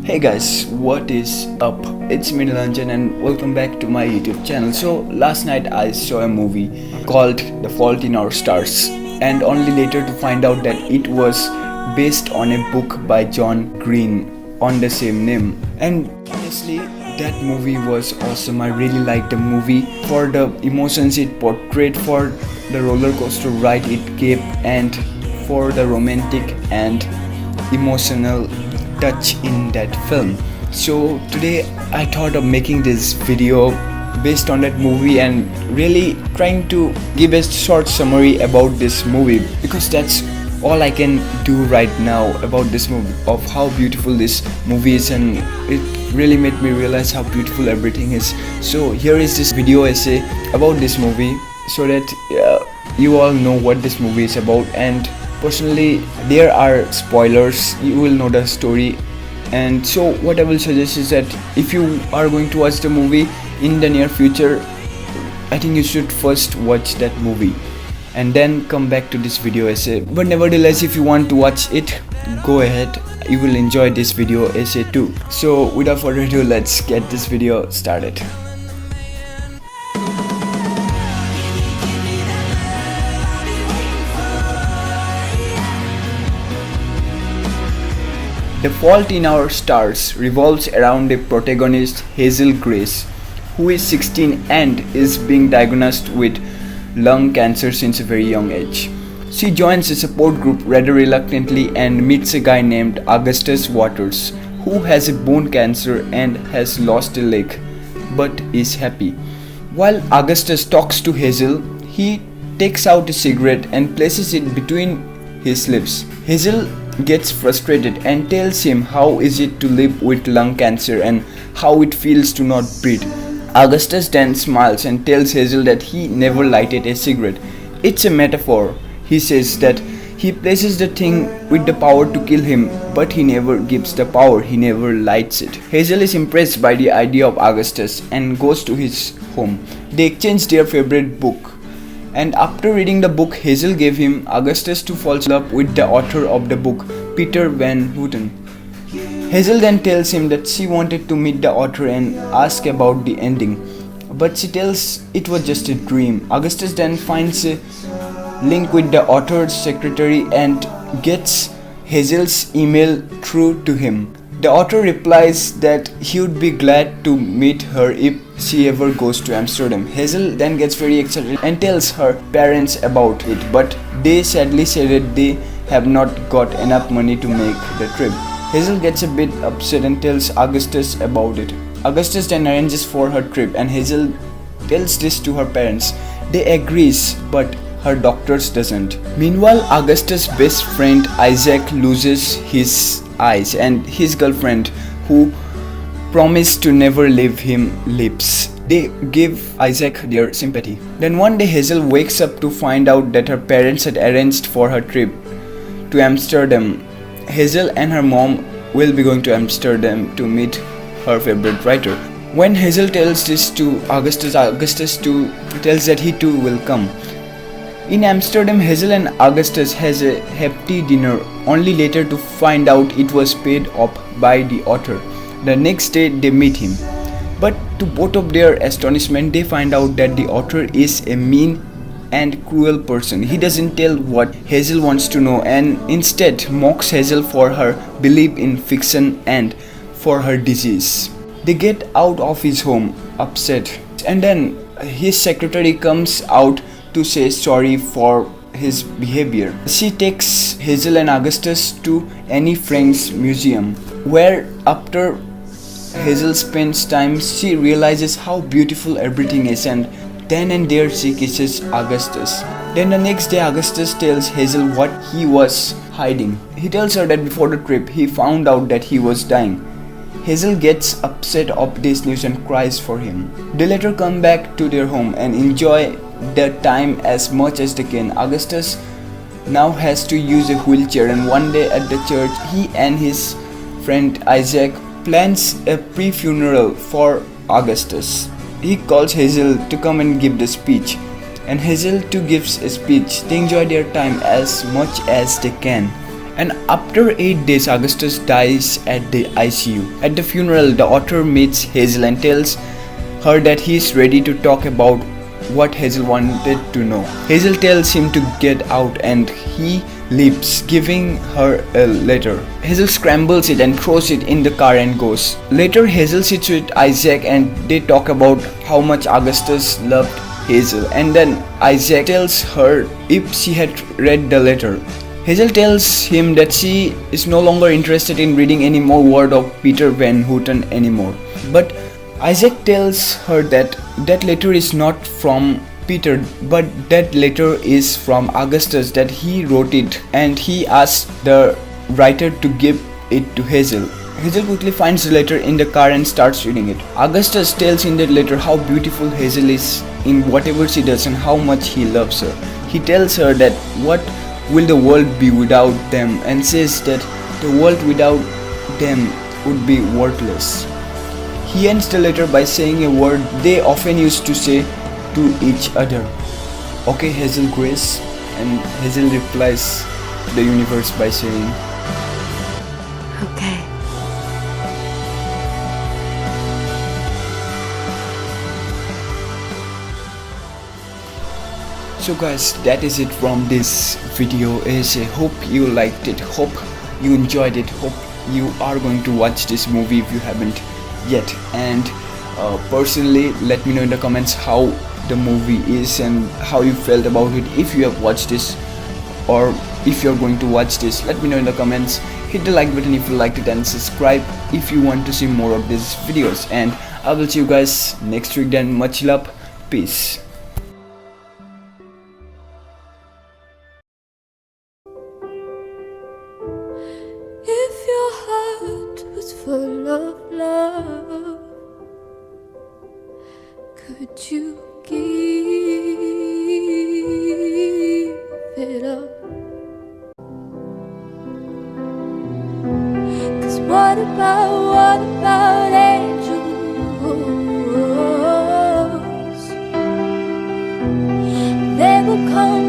Hey guys, what is up? It's me Nilanjan and welcome back to my YouTube channel. So last night I saw a movie called The Fault in Our Stars and only later to find out that it was based on a book by John Green on the same name. And honestly, that movie was awesome. I really liked the movie for the emotions it portrayed, for the roller coaster ride it gave, and for the romantic and emotional touch in that film. So today I thought of making this video based on that movie and really trying to give a short summary about this movie, because that's all I can do right now about this movie, of how beautiful this movie is, and it really made me realize how beautiful everything is. So here is this video essay about this movie so that you all know what this movie is about. And personally, there are spoilers, you will know the story. And so what I will suggest is that if you are going to watch the movie in the near future, I think you should first watch that movie and then come back to this video essay. But nevertheless, if you want to watch it, go ahead, you will enjoy this video essay too. So without further ado, let's get this video started. The Fault in Our Stars revolves around a protagonist, Hazel Grace, who is 16 and is being diagnosed with lung cancer since a very young age. She joins a support group rather reluctantly and meets a guy named Augustus Waters, who has a bone cancer and has lost a leg, but is happy. While Augustus talks to Hazel, he takes out a cigarette and places it between his lips. Hazel gets frustrated and tells him how is it to live with lung cancer and how it feels to not breathe. Augustus then smiles and tells Hazel that he never lighted a cigarette. It's a metaphor. He says that he places the thing with the power to kill him, but he never gives the power, he never lights it. Hazel is impressed by the idea of Augustus and goes to his home. They exchange their favorite book. And after reading the book, Hazel gave him Augustus to fall in love with the author of the book, Peter Van Houten. Hazel then tells him that she wanted to meet the author and ask about the ending, but she tells it was just a dream. Augustus then finds a link with the author's secretary and gets Hazel's email through to him. The author replies that he would be glad to meet her if she ever goes to Amsterdam. Hazel then gets very excited and tells her parents about it, but they sadly say that they have not got enough money to make the trip. Hazel gets a bit upset and tells Augustus about it. Augustus then arranges for her trip and Hazel tells this to her parents. They agrees, but her doctors doesn't. Meanwhile, Augustus' best friend Isaac loses his eyes and his girlfriend, who promised to never leave him, leaves. They give Isaac their sympathy. Then one day Hazel wakes up to find out that her parents had arranged for her trip to Amsterdam. Hazel and her mom will be going to Amsterdam to meet her favorite writer. When Hazel tells this to Augustus, Augustus too tells that he too will come. In Amsterdam, Hazel and Augustus has a hefty dinner, only later to find out it was paid off by the author. The next day they meet him, but to both of their astonishment, they find out that the author is a mean and cruel person. He doesn't tell what Hazel wants to know and instead mocks Hazel for her belief in fiction and for her disease. They get out of his home upset, and then his secretary comes out to say sorry for his behavior. She takes Hazel and Augustus to Anne Frank's museum, where after Hazel spends time, she realizes how beautiful everything is, and then and there she kisses Augustus. Then the next day Augustus tells Hazel what he was hiding. He tells her that before the trip he found out that he was dying. Hazel gets upset of this news and cries for him. They later come back to their home and enjoy their time as much as they can. Augustus now has to use a wheelchair, and one day at the church he and his friend Isaac plans a pre-funeral for Augustus. He calls Hazel to come and give the speech, and Hazel too gives a speech. They enjoy their time as much as they can. And after 8 days, Augustus dies at the ICU. At the funeral, the author meets Hazel and tells her that he is ready to talk about what Hazel wanted to know. Hazel tells him to get out and he leaves, giving her a letter. Hazel scrambles it and throws it in the car and goes. Later, Hazel sits with Isaac and they talk about how much Augustus loved Hazel, and then Isaac tells her if she had read the letter. Hazel tells him that she is no longer interested in reading any more word of Peter Van Houten anymore. But Isaac tells her that that letter is not from Peter, but that letter is from Augustus, that he wrote it, and he asked the writer to give it to Hazel. Hazel quickly finds the letter in the car and starts reading it. Augustus tells in that letter how beautiful Hazel is in whatever she does and how much he loves her. He tells her that what will the world be without them, and says that the world without them would be worthless. He ends the letter by saying a word they often used to say to each other. Okay, Hazel Grace. And Hazel replies to the universe by saying, Okay. So guys, that is it from this video. I hope you liked it, hope you enjoyed it, hope you are going to watch this movie if you haven't yet. And personally, let me know in the comments how the movie is and how you felt about it. If you have watched this or if you're going to watch this, let me know in the comments. Hit the like button if you liked it and subscribe if you want to see more of these videos. And I will see you guys next week then. Much love, peace. If your heart was full of love, could you give it up? 'Cause what about angels? They will come.